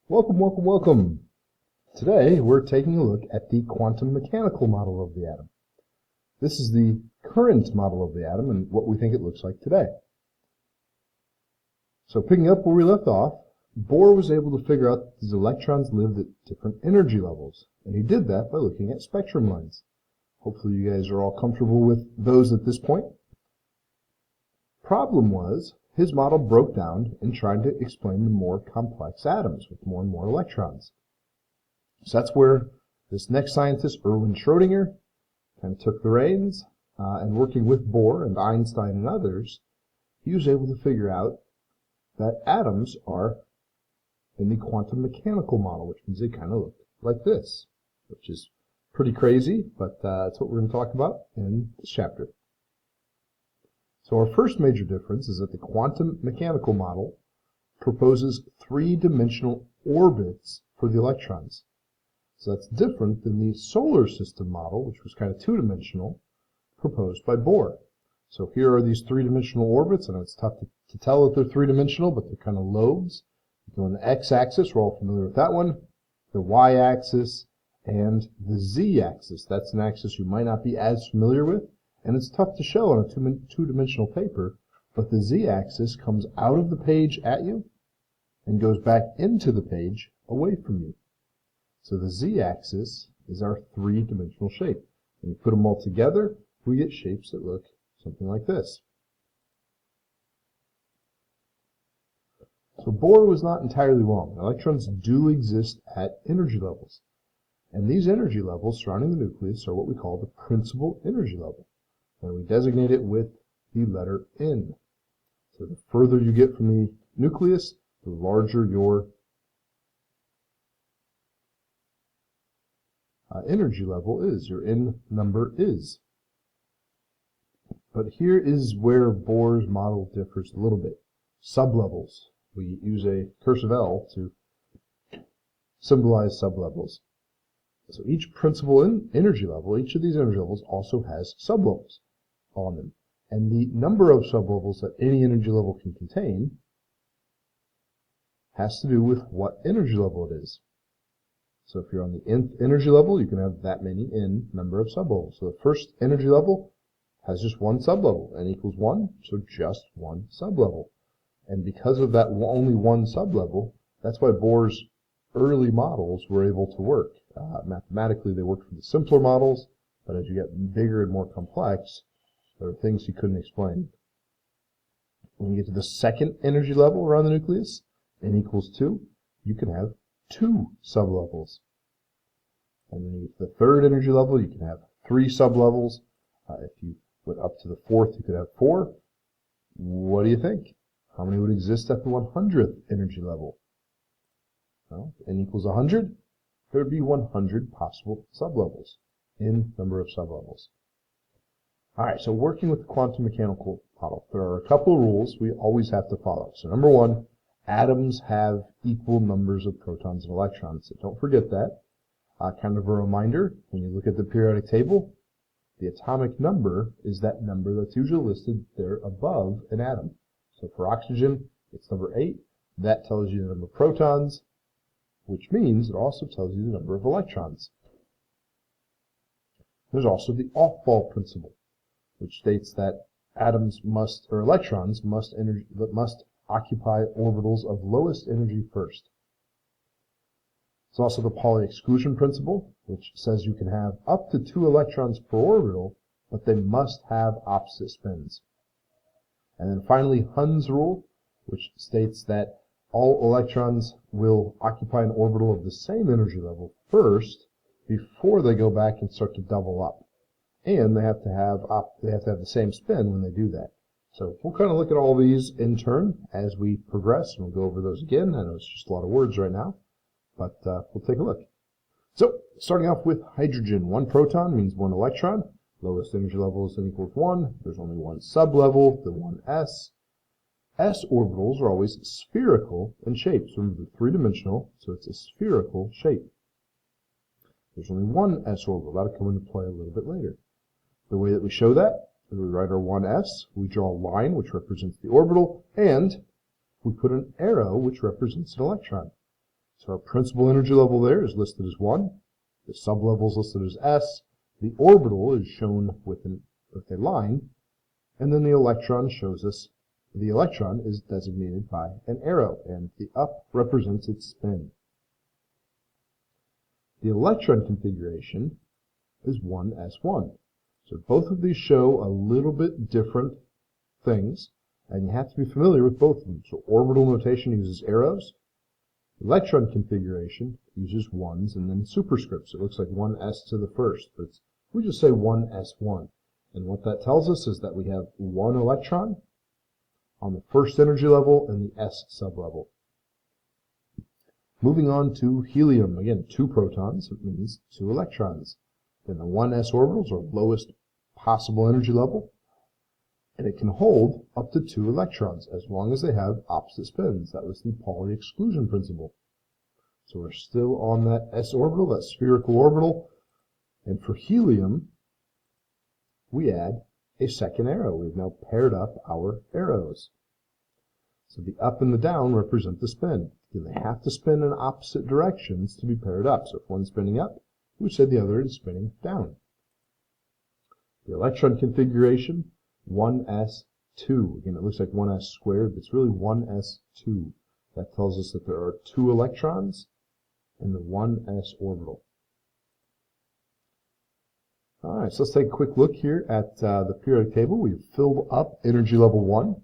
Welcome, welcome, welcome. Today we're taking a look at the quantum mechanical model of the atom. This is the current model of the atom and what we think it looks like today. So picking up where we left off, Bohr was able to figure out that these electrons lived at different energy levels, and he did that by looking at spectrum lines. Hopefully you guys are all comfortable with those at this point. Problem was, his model broke down in trying to explain the more complex atoms with more and more electrons. So that's where this next scientist, Erwin Schrödinger, kind of took the reins, and working with Bohr and Einstein and others, he was able to figure out that atoms are in the quantum mechanical model, which means they kind of look like this, which is pretty crazy, but that's what we're going to talk about in this chapter. So our first major difference is that the quantum mechanical model proposes three-dimensional orbits for the electrons. So that's different than the solar system model, which was kind of two-dimensional, proposed by Bohr. So here are these three-dimensional orbits, and it's tough to tell that they're three-dimensional, but they're kind of lobes. You go on the x-axis, we're all familiar with that one, the y-axis, and the z-axis. That's an axis you might not be as familiar with, and it's tough to show on a two-dimensional paper, but the z-axis comes out of the page at you and goes back into the page away from you. So the z-axis is our three-dimensional shape. When you put them all together, we get shapes that look something like this. So Bohr was not entirely wrong. Electrons do exist at energy levels. And these energy levels surrounding the nucleus are what we call the principal energy level. And we designate it with the letter N. So the further you get from the nucleus, the larger your energy level is, your N number is. But here is where Bohr's model differs a little bit. Sublevels. We use a cursive L to symbolize sublevels. So each principal energy level, each of these energy levels also has sublevels on them. And the number of sublevels that any energy level can contain has to do with what energy level it is. So if you're on the nth energy level, you can have that many n number of sublevels. So the first energy level has just one sublevel, n equals 1, so just one sublevel. And because of that only one sublevel, that's why Bohr's early models were able to work. Mathematically, they worked for the simpler models, but as you get bigger and more complex, there are things he couldn't explain. When you get to the second energy level around the nucleus, n equals 2, you can have 2 sublevels. And then you get to the third energy level, you can have 3 sublevels. If you went up to the fourth, you could have 4. What do you think? How many would exist at the 100th energy level? Well, if n equals 100, there would be 100 possible sublevels in number of sublevels. All right, so working with the quantum mechanical model, there are a couple of rules we always have to follow. So number one, atoms have equal numbers of protons and electrons. So don't forget that. Kind of a reminder, when you look at the periodic table, the atomic number is that number that's usually listed there above an atom. So for oxygen, it's number 8. That tells you the number of protons, which means it also tells you the number of electrons. There's also the off-ball principle, which states that atoms must, or electrons must occupy orbitals of lowest energy first. There's also the Pauli exclusion principle, which says you can have up to 2 electrons per orbital, but they must have opposite spins. And then finally, Hund's rule, which states that all electrons will occupy an orbital of the same energy level first before they go back and start to double up. And they have to have the same spin when they do that. So we'll kind of look at all these in turn as we progress, and we'll go over those again. I know it's just a lot of words right now, but we'll take a look. So starting off with hydrogen, 1 proton means 1 electron. Lowest energy level is n equals 1. There's only 1 sublevel, the 1s. S orbitals are always spherical in shape. So remember, they're three-dimensional, so it's a spherical shape. There's only 1 s orbital. That'll come into play a little bit later. The way that we show that is we write our 1s, we draw a line which represents the orbital, and we put an arrow which represents an electron. So our principal energy level there is listed as 1. The sublevel is listed as S. The orbital is shown with a line. And then the electron shows us, the electron is designated by an arrow, and the up represents its spin. The electron configuration is 1s1. So both of these show a little bit different things, and you have to be familiar with both of them. So orbital notation uses arrows. Electron configuration uses 1s and then superscripts. It looks like 1s to the first, but we just say 1s1. And what that tells us is that we have 1 electron on the first energy level and the s sublevel. Moving on to helium, again, 2 protons, it means 2 electrons. Then the 1s orbitals are lowest possible energy level, and it can hold up to 2 electrons as long as they have opposite spins. That was the Pauli exclusion principle. So we're still on that s orbital, that spherical orbital, and for helium, we add a second arrow. We've now paired up our arrows. So the up and the down represent the spin. And they have to spin in opposite directions to be paired up. So if one's spinning up, we say the other is spinning down. The electron configuration, 1s2. Again, it looks like 1s squared, but it's really 1s2. That tells us that there are 2 electrons in the 1s orbital. All right, so let's take a quick look here at the periodic table. We've filled up energy level 1,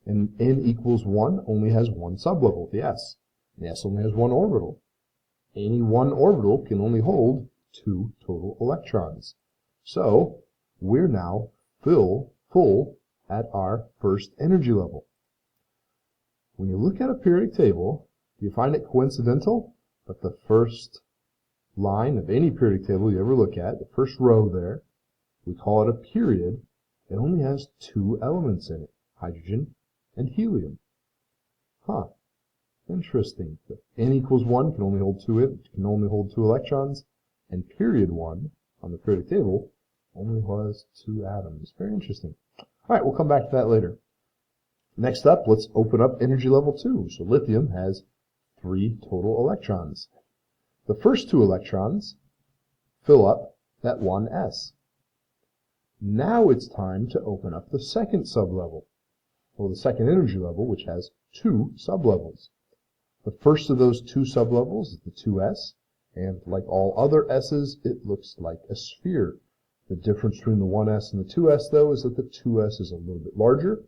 and n equals 1 only has 1 sublevel, the s. The s only has 1 orbital. Any one orbital can only hold 2 total electrons. So we're now full at our first energy level. When you look at a periodic table, do you find it coincidental that the first line of any periodic table you ever look at, the first row there, we call it a period, it only has 2 elements in it, hydrogen and helium. Huh. Interesting. If n equals 1 can only hold 2 electrons, and period 1 on the periodic table only has 2 atoms. Very interesting. All right, we'll come back to that later. Next up, let's open up energy level 2. So lithium has 3 total electrons. The first 2 electrons fill up that 1s. Now it's time to open up the second sublevel, or the second energy level, which has 2 sublevels. The first of those 2 sublevels is the 2s, and like all other s's, it looks like a sphere. The difference between the 1s and the 2s, though, is that the 2s is a little bit larger.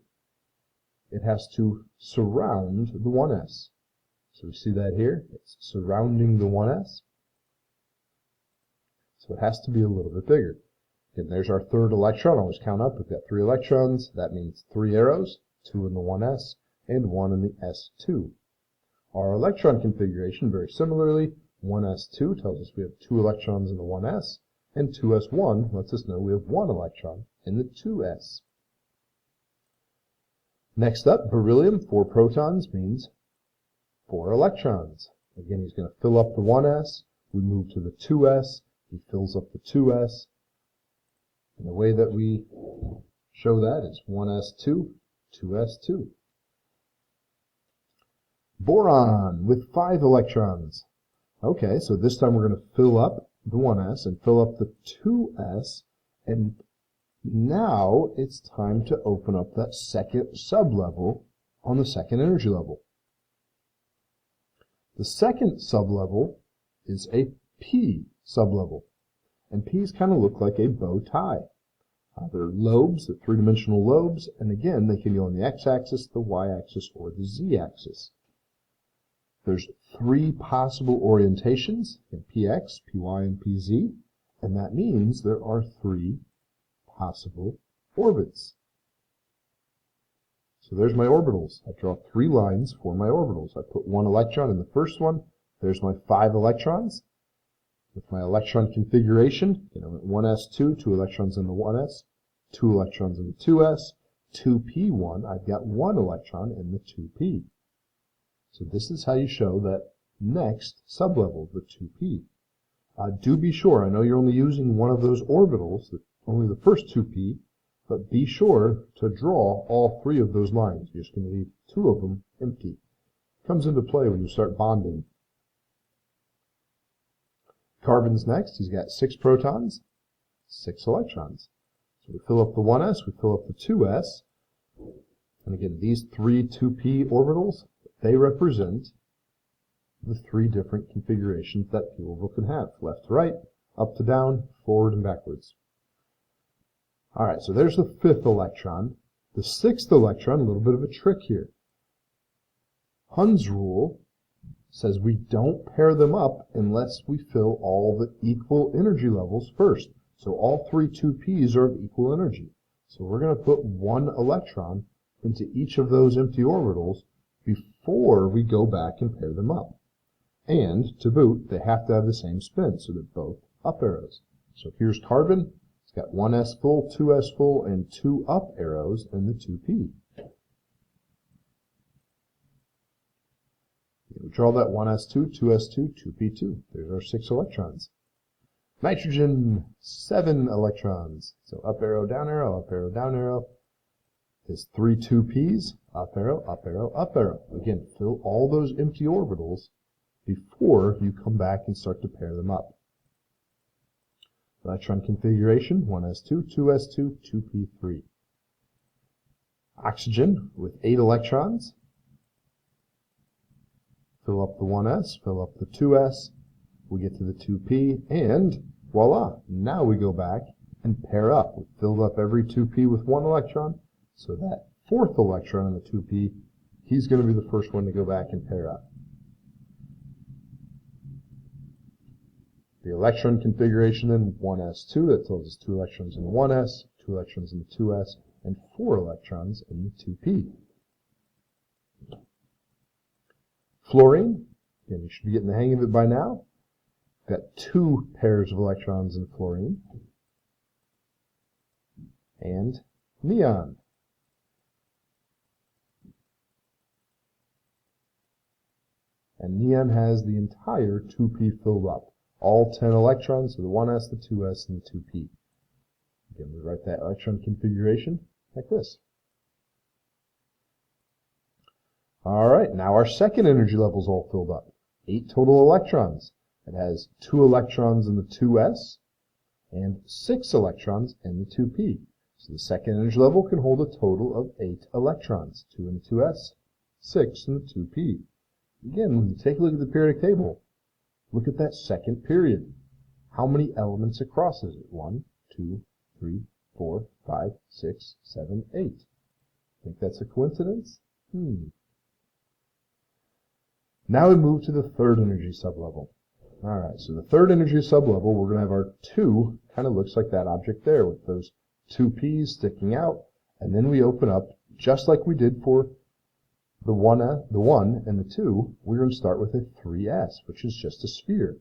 It has to surround the 1s. So we see that here. It's surrounding the 1s. So it has to be a little bit bigger. And there's our third electron. Always count up. We've got 3 electrons. That means 3 arrows, 2 in the 1s and 1 in the s2. Our electron configuration, very similarly, 1s2 tells us we have 2 electrons in the 1s, and 2s1 lets us know we have 1 electron in the 2s. Next up, beryllium, 4 protons means 4 electrons. Again, he's going to fill up the 1s. We move to the 2s. He fills up the 2s. And the way that we show that is 1s2, 2s2. Boron with 5 electrons. Okay, so this time we're going to fill up the 1s and fill up the 2s, and now it's time to open up that second sublevel on the second energy level. The second sublevel is a p sublevel, and p's kind of look like a bow tie. They're lobes, they're 3-dimensional lobes, and again, they can go on the x-axis, the y-axis, or the z-axis. There's 3 possible orientations in px, py, and pz, and that means there are 3 possible orbits. So there's my orbitals. I draw 3 lines for my orbitals. I put 1 electron in the first one. There's my 5 electrons. With my electron configuration, I'm at 1s2, 2 electrons in the 1s, 2 electrons in the 2s, 2p1, I've got 1 electron in the 2p. So this is how you show that next sublevel, the 2p. Do be sure, I know you're only using one of those orbitals, only the first 2p, but be sure to draw all 3 of those lines. You're just going to leave 2 of them empty. Comes into play when you start bonding. Carbon's next. He's got 6 protons, 6 electrons. So we fill up the 1s, we fill up the 2s. And again, these 3 2p orbitals, they represent the 3 different configurations that p orbital can have. Left to right, up to down, forward and backwards. Alright, so there's the 5th electron. The 6th electron, a little bit of a trick here. Hund's rule says we don't pair them up unless we fill all the equal energy levels first. So all 3 2p's are of equal energy. So we're going to put 1 electron into each of those empty orbitals before we go back and pair them up. And, to boot, they have to have the same spin, so they're both up arrows. So here's carbon. It's got 1s full, 2s full, and 2 up arrows in the 2p. We draw that 1s2, 2s2, 2p2. There's our 6 electrons. Nitrogen, 7 electrons. So up arrow, down arrow, up arrow, down arrow. There's 3 2p's, up arrow, up arrow, up arrow. Again, fill all those empty orbitals before you come back and start to pair them up. Electron configuration, 1s2, 2s2, 2p3. Oxygen with 8 electrons. Fill up the 1s, fill up the 2s, we get to the 2p, and voila, now we go back and pair up. We filled up every 2p with 1 electron, so that 4th electron in the 2p, he's going to be the first one to go back and pair up. The electron configuration then, 1s2, that tells us 2 electrons in the 1s, 2 electrons in the 2s, and 4 electrons in the 2p. Fluorine, again, you should be getting the hang of it by now. Got 2 pairs of electrons in fluorine. And neon. And neon has the entire 2p filled up. All 10 electrons, so the 1s, the 2s, and the 2p. Again, we write that electron configuration like this. Alright, now our second energy level is all filled up. 8 total electrons. It has 2 electrons in the 2s and 6 electrons in the 2p. So the second energy level can hold a total of 8 electrons. 2 in the 2s, 6 in the 2p. Again, when you take a look at the periodic table, look at that second period. How many elements across is it? 1, 2, 3, 4, 5, 6, 7, 8. Think that's a coincidence? Now we move to the third energy sublevel. Alright, so the third energy sublevel, we're going to have our 2, kind of looks like that object there with those 2 p's sticking out, and then we open up, just like we did for the 1 and the 2, we're going to start with a 3s, which is just a sphere.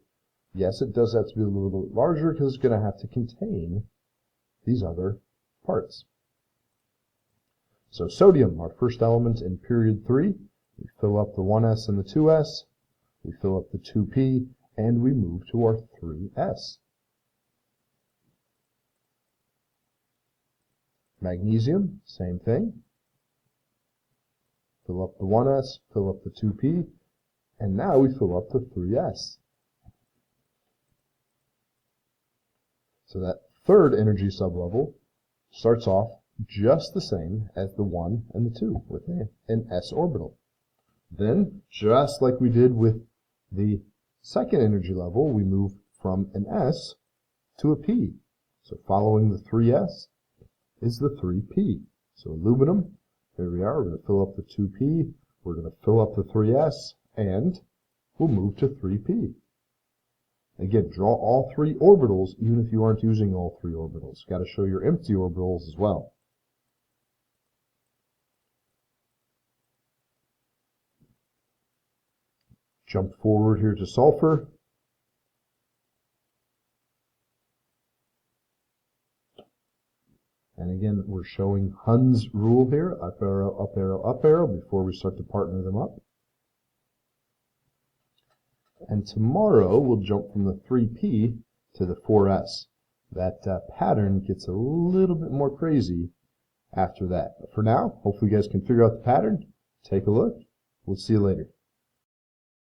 Yes, it does have to be a little bit larger because it's going to have to contain these other parts. So sodium, our first element in period 3, we fill up the 1s and the 2s, we fill up the 2p, and we move to our 3s. Magnesium, same thing. Fill up the 1s, fill up the 2p, and now we fill up the 3s. So that third energy sublevel starts off just the same as the 1 and the 2 with an s orbital. Then, just like we did with the second energy level, we move from an s to a p. So following the 3s is the 3p. So aluminum, here we are, we're going to fill up the 2p, we're going to fill up the 3s, and we'll move to 3p. Again, draw all 3 orbitals, even if you aren't using all 3 orbitals. Got to show your empty orbitals as well. Jump forward here to sulfur. And again, we're showing Hund's rule here, up arrow, up arrow, up arrow, before we start to partner them up. And tomorrow, we'll jump from the 3p to the 4s. That pattern gets a little bit more crazy after that. But for now, hopefully you guys can figure out the pattern. Take a look. We'll see you later.